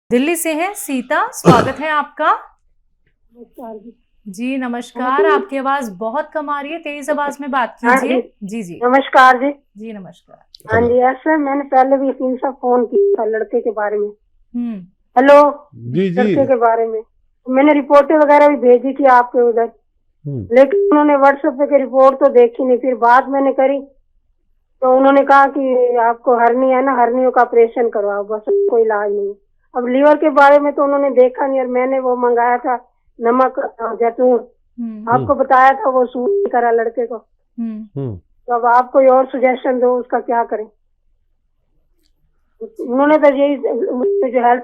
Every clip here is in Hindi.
दिल्ली से है सीता, स्वागत है आपका। नमस्कार जी। जी नमस्कार, आपकी आवाज बहुत कम आ रही है, तेज आवाज में बात हाँ जी, कीजिए। जी जी नमस्कार जी। जी नमस्कार। हाँ हेलो जी, ऐसे मैंने पहले भी इसी से फोन किया था लड़के के बारे में। हम्म हेलो, जी जी लड़के के बारे में मैंने रिपोर्टें वगैरह भी भेजी थी आपके उधर, हम्म, लेकिन उन्होंने व्हाट्सएप पे रिपोर्ट तो देखी नहीं। फिर बात मैंने करी तो उन्होंने कहा कि आपको हर्नी है ना, हर्नियों का ऑपरेशन करवाओ, बस कोई इलाज नहीं है। अब लीवर के बारे में तो उन्होंने देखा नहीं, और मैंने वो मंगाया था नमक जैतून, हम्म आपको बताया था, वो सूट नहीं करा लड़के को। हम्म तो अब आप कोई और सुजेशन दो, उसका क्या करें। उन्होंने तो यही जो हेल्थ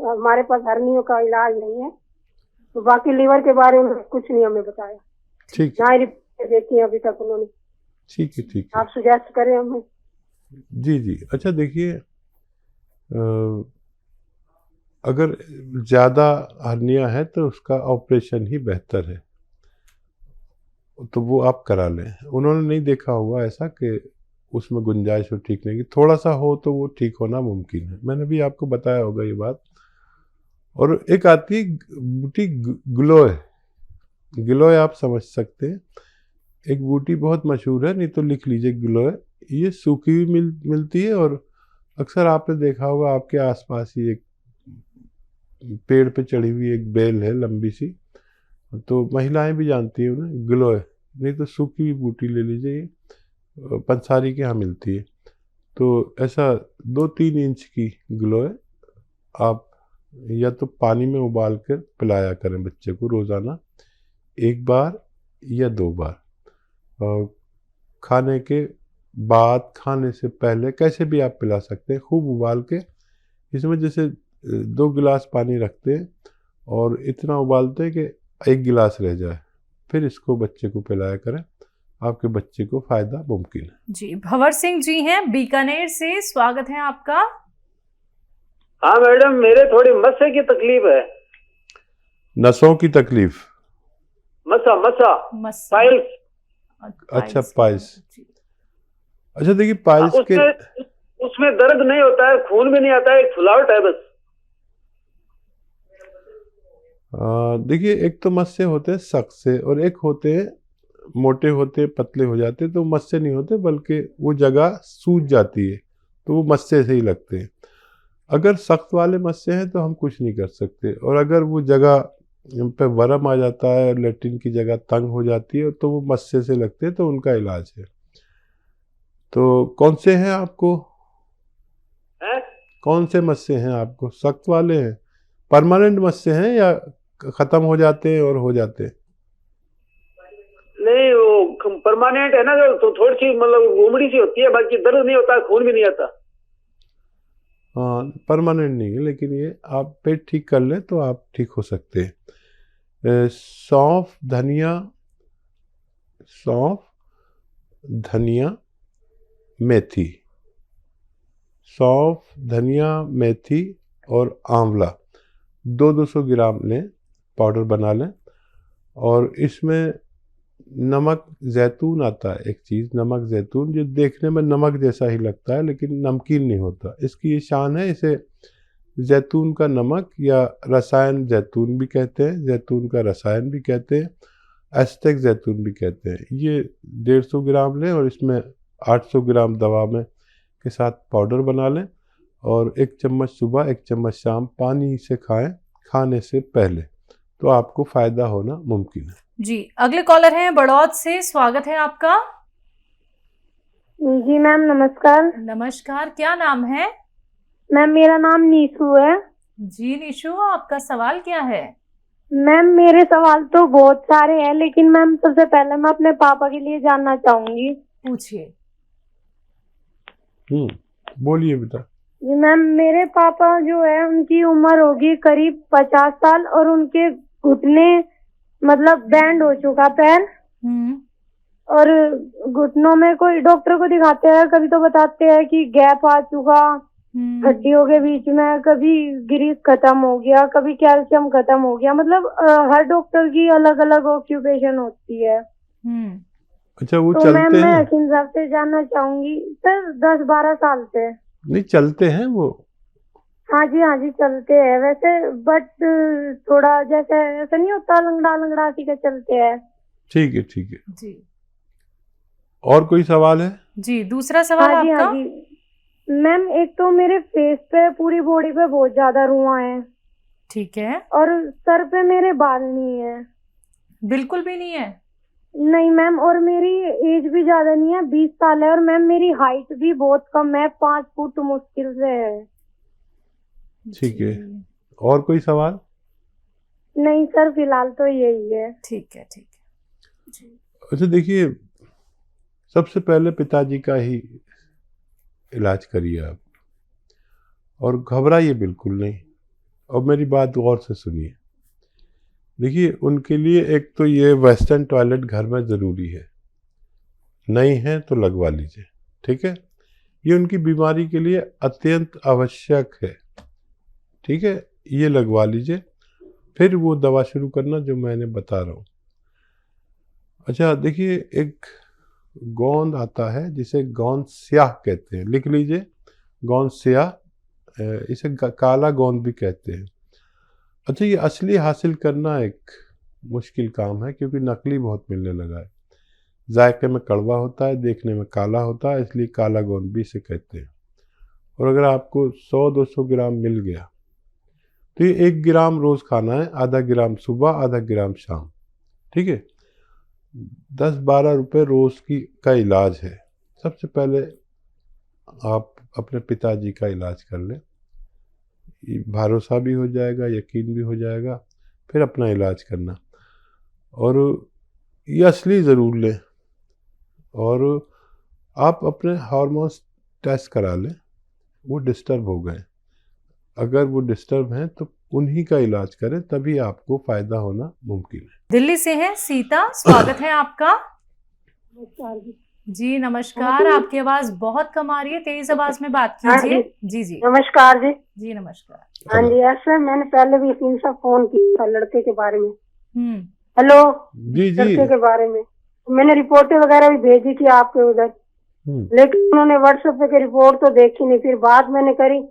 हमारे पास हर्नियों का इलाज नहीं है, तो बाकी लीवर के बारे में कुछ नहीं हमें बताया, ठीक ना ही रिपोर्ट देखी है अभी तक उन्होंने। ठीक है ठीक है। आप सुजेस्ट करें हमें। जी जी, अच्छा देखिए, अगर ज़्यादा हर्निया है तो उसका ऑपरेशन ही बेहतर है, तो वो आप करा लें। उन्होंने नहीं देखा होगा ऐसा कि उसमें गुंजाइश हो ठीक नहीं की, थोड़ा सा हो तो वो ठीक होना मुमकिन है। मैंने भी आपको बताया होगा ये बात। और एक आती है बूटी ग्लोय, गिलोय आप समझ सकते हैं। एक बूटी बहुत मशहूर है, नहीं तो लिख लीजिए गिलोय। ये सूखी हुई मिलती है, और अक्सर आपने देखा होगा आपके आसपास ही एक पेड़ पे चढ़ी हुई एक बेल है लंबी सी, तो महिलाएं भी जानती हैं उन्हें गिलोय। नहीं तो सूखी हुई बूटी ले लीजिए, ये पंसारी के यहाँ मिलती है। तो ऐसा 2-3 इंच की गिलोय आप या तो पानी में उबाल कर पिलाया करें बच्चे को रोज़ाना, 1 बार या 2 बार। और खाने के बाद, खाने से पहले, कैसे भी आप पिला सकते हैं, खूब उबाल के। इसमें जैसे 2 गिलास पानी रखते हैं और इतना उबालते हैं कि 1 गिलास रह जाए, फिर इसको बच्चे को पिलाया करें। आपके बच्चे को फ़ायदा मुमकिन है। जी भंवर सिंह जी हैं बीकानेर से, स्वागत है आपका। हाँ मैडम, मेरे थोड़ी मस्से की तकलीफ है। नसों की तकलीफ? मस्सा मस्सा मस्सा, पाइल्स। अच्छा, पाइल्स की पाइल्स। जी। अच्छा देखिए, पाइल्स के उसमें उसमें दर्द नहीं होता है, खून भी नहीं आता है, एक फुलावट है बस। देखिए, एक तो मस्से होते हैं सख्त से, और एक होते हैं मोटे होते, पतले हो जाते। तो मस्से नहीं होते, बल्कि वो जगह सूज जाती है, तो वो मस्से से ही लगते हैं। अगर सख्त वाले मस्से हैं तो हम कुछ नहीं कर सकते, और अगर वो जगह पे वरम आ जाता है और लेट्रिन की जगह तंग हो जाती है, तो वो मस्से से लगते हैं, तो उनका इलाज है। तो कौन से हैं आपको? है? कौन से मस्से हैं आपको? सख्त वाले हैं? परमानेंट मस्से हैं या ख़त्म हो जाते हैं और हो जाते हैं? नहीं, वो परमानेंट है ना, तो थोड़ी सी मतलब घूमड़ी सी होती है, बाकी दर्द नहीं होता, खून भी नहीं आता। हाँ, परमानेंट नहीं है, लेकिन ये आप पेट ठीक कर लें तो आप ठीक हो सकते हैं। सौंफ, धनिया, सौंफ, धनिया, मेथी, सौंफ, धनिया, मेथी और आंवला 200 ग्राम लें, पाउडर बना लें। और इसमें नमक जैतून आता है, एक चीज़ नमक जैतून, जो देखने में नमक जैसा ही लगता है लेकिन नमकीन नहीं होता। इसकी ये शान है, इसे जैतून का नमक या रसायन जैतून भी कहते हैं, जैतून का रसायन भी कहते हैं, एस्टेक जैतून भी कहते हैं। ये 150 ग्राम लें, और इसमें 800 ग्राम दवा में के साथ पाउडर बना लें, और 1 चम्मच सुबह 1 चम्मच शाम पानी से खाएं, खाने से पहले, तो आपको फ़ायदा होना मुमकिन है। जी अगले कॉलर हैं बड़ौद से, स्वागत है आपका। जी मैम, नमस्कार। नमस्कार, क्या नाम है? मैम, मेरा नाम नीशू है। जी निशु, आपका सवाल क्या है? मैम, मेरे सवाल तो बहुत सारे हैं, लेकिन मैम सबसे पहले मैं अपने पापा के लिए जानना चाहूंगी। पूछिए। बोलिए बेटा। जी मैम, मेरे पापा जो है उनकी उम्र होगी करीब 50 साल, और उनके घुटने मतलब बैंड हो चुका पैर, और घुटनों में कोई डॉक्टर को दिखाते हैं, कभी तो बताते हैं कि गैप आ चुका हड्डियों के बीच में, कभी ग्रीस खत्म हो गया, कभी कैल्शियम खत्म हो गया। मतलब हर डॉक्टर की अलग अलग ऑक्यूपेशन होती है। अच्छा, वो तो चलते मैम, मैं हैं? हकीम साहब से जानना चाहूंगी। सर 10-12 साल से। नहीं, चलते हैं वो? हाँ जी चलते हैं वैसे, बट थोड़ा जैसे ऐसा नहीं होता, लंगड़ा लंगड़ा सी के चलते हैं। ठीक है ठीक है। जी और कोई सवाल है? जी, दूसरा सवाल हाँ जी आपका। मैम, एक तो मेरे फेस पे, पूरी बॉडी पे बहुत ज्यादा रुआं है, ठीक है। और सर पे मेरे बाल नहीं है। बिल्कुल भी नहीं है? नहीं मैम, और मेरी एज भी ज्यादा नहीं है, 20 साल है, और मैम मेरी हाइट भी बहुत कम है, 5 फुट मुश्किल से है। ठीक है। जी, और कोई सवाल? नहीं सर, फिलहाल तो यही है। ठीक है ठीक है जी। अच्छा देखिए, सबसे पहले पिताजी का ही इलाज करिए आप, और घबराइए बिल्कुल नहीं। और मेरी बात गौर से सुनिए। देखिए, उनके लिए एक तो ये वेस्टर्न टॉयलेट घर में ज़रूरी है, नहीं है तो लगवा लीजिए, ठीक है। ये उनकी बीमारी के लिए अत्यंत आवश्यक है, ठीक है, ये लगवा लीजिए। फिर वो दवा शुरू करना जो मैंने बता रहा हूँ। अच्छा देखिए, एक गोंद आता है जिसे गोंद स्याह कहते हैं, लिख लीजिए, गोंद स्याह, इसे काला गोंद भी कहते हैं। अच्छा, ये असली हासिल करना एक मुश्किल काम है, क्योंकि नकली बहुत मिलने लगा है। जायके में कड़वा होता है, देखने में काला होता है, इसलिए काला गोंद भी इसे कहते हैं। और अगर आपको 100-200 ग्राम मिल गया तो ये 1 ग्राम रोज़ खाना है, आधा ग्राम सुबह, आधा ग्राम शाम, ठीक है। 10-12 रुपये रोज़ का इलाज है। सबसे पहले आप अपने पिताजी का इलाज कर लें, भरोसा भी हो जाएगा, यकीन भी हो जाएगा, फिर अपना इलाज करना। और ये असली ज़रूर लें, और आप अपने हार्मोन्स टेस्ट करा लें, वो डिस्टर्ब हो गए। अगर वो डिस्टर्ब हैं तो उन्हीं का इलाज करें, तभी आपको फ़ायदा होना मुमकिन है। दिल्ली से है सीता, स्वागत है आपका। नमस्कार जी। जी नमस्कार, आपकी आवाज बहुत कम आ रही है, तेज आवाज में बात कीजिए। जी जी नमस्कार जी। जी नमस्कार। हाँ जी, ऐसे मैंने पहले भी इसी से फोन किया था लड़के के बारे में। हम्म। हेलो जी जी। लड़के के बारे में मैंने रिपोर्टें वगैरह भी भेजी थी आपके उधर, लेकिन उन्होंने व्हाट्सएप पे की रिपोर्ट तो देखी नहीं। फिर बात मैंने करी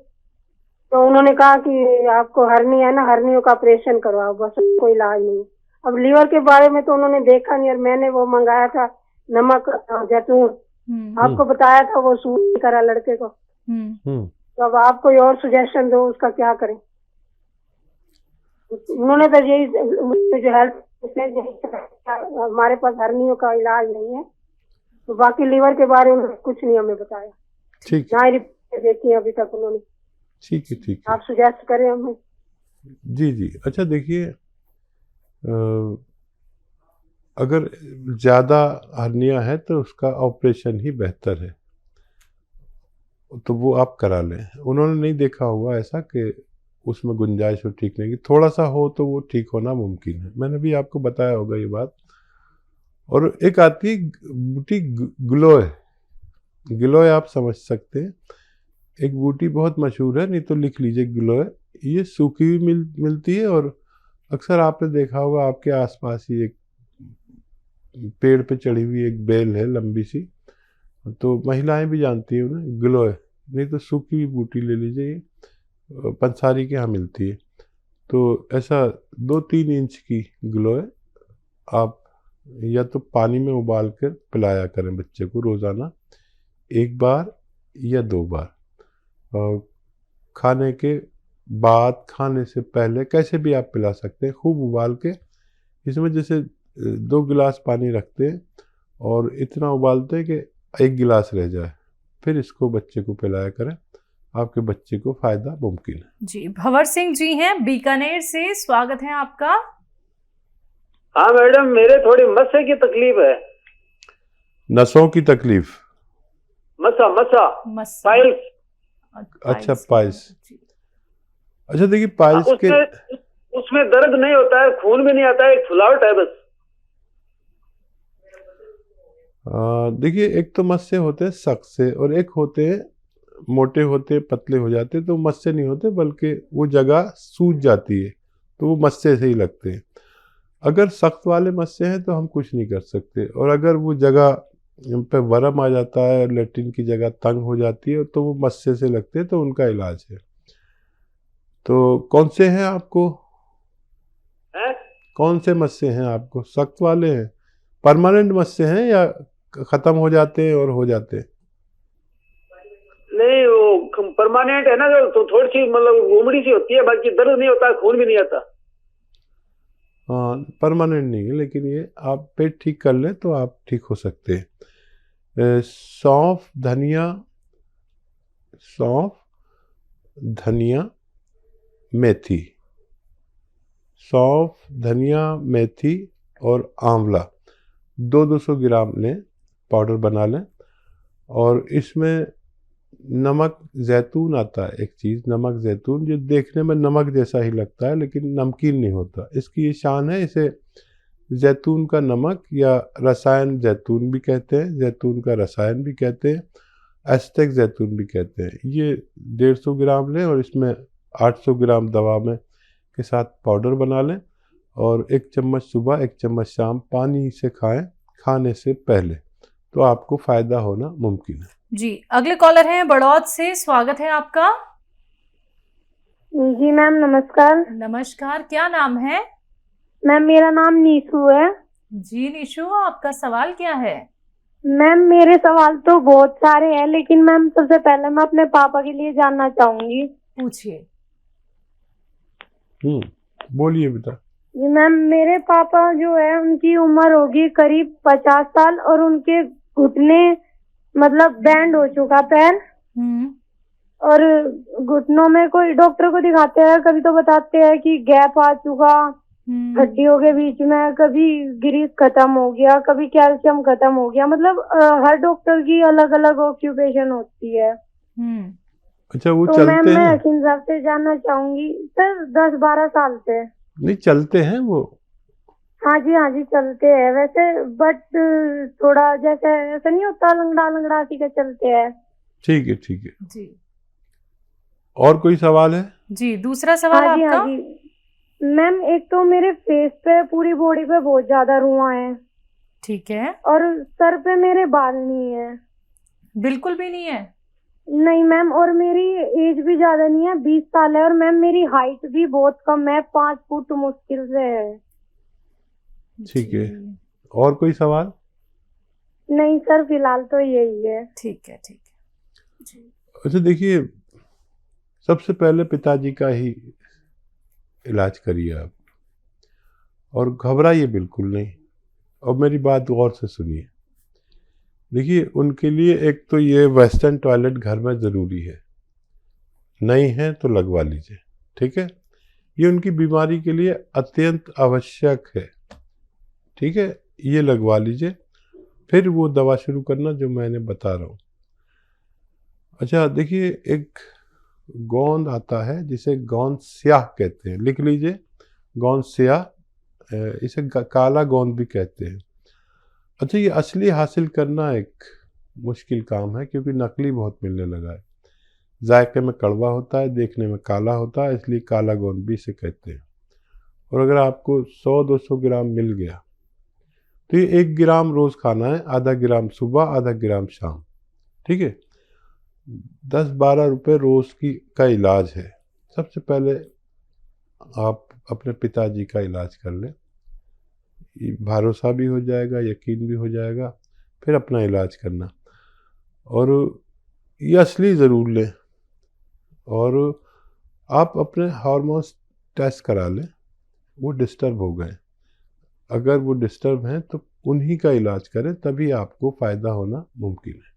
तो उन्होंने कहा कि आपको हर्नी है ना, हर्नियों का ऑपरेशन करवाओ, बस कोई इलाज नहीं। अब लीवर के बारे में तो उन्होंने देखा नहीं, और मैंने वो मंगाया था नमक जैतून, आपको बताया था, वो सूट नहीं करा लड़के को। तो अब आप कोई और सुजेशन दो, उसका क्या करें। उन्होंने तो यही जो हेल्थ हमारे पास हर्नियों का इलाज नहीं है, तो बाकी लीवर के बारे में कुछ नहीं हमें बताया, ठीक ना ही रिपोर्ट देखी अभी तक उन्होंने। ठीक है ठीक है। आप सुजेस्ट करें हमें। जी जी। अच्छा देखिए, अगर ज़्यादा हर्निया है तो उसका ऑपरेशन ही बेहतर है, तो वो आप करा लें। उन्होंने नहीं देखा होगा ऐसा कि उसमें गुंजाइश हो ठीक नहीं की, थोड़ा सा हो तो वो ठीक होना मुमकिन है। मैंने भी आपको बताया होगा ये बात। और एक आती है बूटी ग्लोय, ग्लोय आप समझ सकते हैं, एक बूटी बहुत मशहूर है, नहीं तो लिख लीजिए ग्लोय। ये सूखी हुई मिलती है, और अक्सर आपने देखा होगा आपके आसपास ही एक पेड़ पे चढ़ी हुई एक बेल है लंबी सी, तो महिलाएं भी जानती हैं उन्हें, ग्लोय। नहीं तो सूखी हुई बूटी ले लीजिए, पंसारी के यहाँ मिलती है। तो ऐसा 2-3 इंच की ग्लोय आप या तो पानी में उबाल कर पिलाया करें बच्चे को रोज़ाना, 1 बार या 2 बार। और खाने के बाद, खाने से पहले, कैसे भी आप पिला सकते हैं, खूब उबाल के। इसमें जैसे 2 गिलास पानी रखते हैं और इतना उबालते हैं कि 1 गिलास रह जाए, फिर इसको बच्चे को पिलाया करें, आपके बच्चे को फ़ायदा मुमकिन है। जी भंवर सिंह जी हैं बीकानेर से, स्वागत है आपका। हाँ मैडम, मेरे थोड़ी मस्से की तकलीफ है। नसों की तकलीफ? मसा पाइल्स। अच्छा पाइल्स। अच्छा देखिए, पाइल्स के उसमें दर्द नहीं होता है, खून भी नहीं आता है, एक फुलावट है बस। देखिए, एक तो मस्से होते हैं सख्त से, और एक होते हैं मोटे होते, पतले हो जाते, तो मस्से नहीं होते, बल्कि वो जगह सूज जाती है, तो वो मस्से से ही लगते हैं। अगर सख्त वाले मस्से हैं तो हम कुछ नहीं कर सकते, और अगर वो जगह पे वर्म आ जाता है, लेटरिन की जगह तंग हो जाती है, तो वो मस्से से लगते हैं, तो उनका इलाज है। तो कौन से हैं आपको, हैं? कौन से मस्से हैं आपको? सख्त वाले हैं, परमानेंट मस्से हैं या खत्म हो जाते हैं और हो जाते हैं? नहीं, वो परमानेंट है ना, जो तो थोड़ी सी मतलब उमड़ी सी होती है, बाकी दर्द नहीं होता, खून भी नहीं आता। हाँ, परमानेंट नहीं है, लेकिन ये आप पेट ठीक कर लें तो आप ठीक हो सकते हैं। सौंफ, धनिया, मेथी, सौंफ, धनिया, मेथी और आंवला 200 ग्राम लें, पाउडर बना लें। और इसमें नमक जैतून आता है, एक चीज़ नमक जैतून, जो देखने में नमक जैसा ही लगता है लेकिन नमकीन नहीं होता। इसकी ये शान है, इसे जैतून का नमक या रसायन जैतून भी कहते हैं, जैतून का रसायन भी कहते हैं, एस्टेक जैतून भी कहते हैं। ये 150 ग्राम लें और इसमें 800 ग्राम दवा में के साथ पाउडर बना लें और 1 चम्मच सुबह 1 चम्मच शाम पानी से खाएं, खाने से पहले, तो आपको फ़ायदा होना मुमकिन है। जी, अगले कॉलर हैं बड़ौद से, स्वागत है आपका। जी मैम नमस्कार। नमस्कार, क्या नाम है? मैम मेरा नाम नीशू है। जी निशु, आपका सवाल क्या है? मैम मेरे सवाल तो बहुत सारे हैं, लेकिन मैम सबसे पहले मैं अपने पापा के लिए जानना चाहूंगी। पूछिए। बोलिए बेटा। जी मैम, मेरे पापा जो है उनकी उम्र होगी करीब 50 साल और उनके घुटने मतलब बैंड हो चुका पैर, और घुटनों में कोई डॉक्टर को दिखाते हैं, कभी तो बताते हैं कि गैप आ चुका हड्डियों के बीच में, कभी ग्रीस खत्म हो गया, कभी कैल्शियम खत्म हो गया। मतलब हर डॉक्टर की अलग अलग ऑक्यूपेशन होती है। अच्छा, वो तो चलते मैम मैं हैं? हकीम साहब से जानना चाहूंगी सर, 10-12 साल से। नहीं, चलते हैं वो? हाँ जी चलते हैं वैसे, बट थोड़ा जैसे ऐसा नहीं होता, लंगड़ा लंगड़ा सी के चलते हैं। ठीक है जी। और कोई सवाल है? जी, दूसरा सवाल हाँ आपका? जी मैम, एक तो मेरे फेस पे, पूरी बॉडी पे बहुत ज्यादा रुआं है। ठीक है। और सर पे मेरे बाल नहीं है। बिल्कुल भी नहीं है? नहीं मैम, और मेरी एज भी ज्यादा नहीं है, 20 साल है। और मैम मेरी हाइट भी बहुत कम है, 5 फुट मुश्किल से है। ठीक है, और कोई सवाल? नहीं सर, फिलहाल तो यही है। ठीक है जी। अच्छा देखिए, सबसे पहले पिताजी का ही इलाज करिए आप, और घबराइए बिल्कुल नहीं। और मेरी बात गौर से सुनिए। देखिए, उनके लिए एक तो ये वेस्टर्न टॉयलेट घर में ज़रूरी है, नहीं है तो लगवा लीजिए, ठीक है? ये उनकी बीमारी के लिए अत्यंत आवश्यक है, ठीक है? ये लगवा लीजिए, फिर वो दवा शुरू करना जो मैंने बता रहा हूँ। अच्छा देखिए, एक गोंद आता है जिसे गोंद स्याह कहते हैं, लिख लीजिए, गोंद स्याह, इसे काला गोंद भी कहते हैं। अच्छा, ये असली हासिल करना एक मुश्किल काम है, क्योंकि नकली बहुत मिलने लगा है। जायके में कड़वा होता है, देखने में काला होता है, इसलिए काला गोंद भी इसे कहते हैं। और अगर आपको 100-200 ग्राम मिल गया तो ये 1 ग्राम रोज़ खाना है, आधा ग्राम सुबह, आधा ग्राम शाम, ठीक है? 10-12 रुपये रोज़ का इलाज है। सबसे पहले आप अपने पिताजी का इलाज कर लें, भरोसा भी हो जाएगा, यकीन भी हो जाएगा, फिर अपना इलाज करना। और ये असली ज़रूर लें, और आप अपने हार्मोन्स टेस्ट करा लें, वो डिस्टर्ब हो गए। अगर वो डिस्टर्ब हैं तो उन्हीं का इलाज करें, तभी आपको फ़ायदा होना मुमकिन है।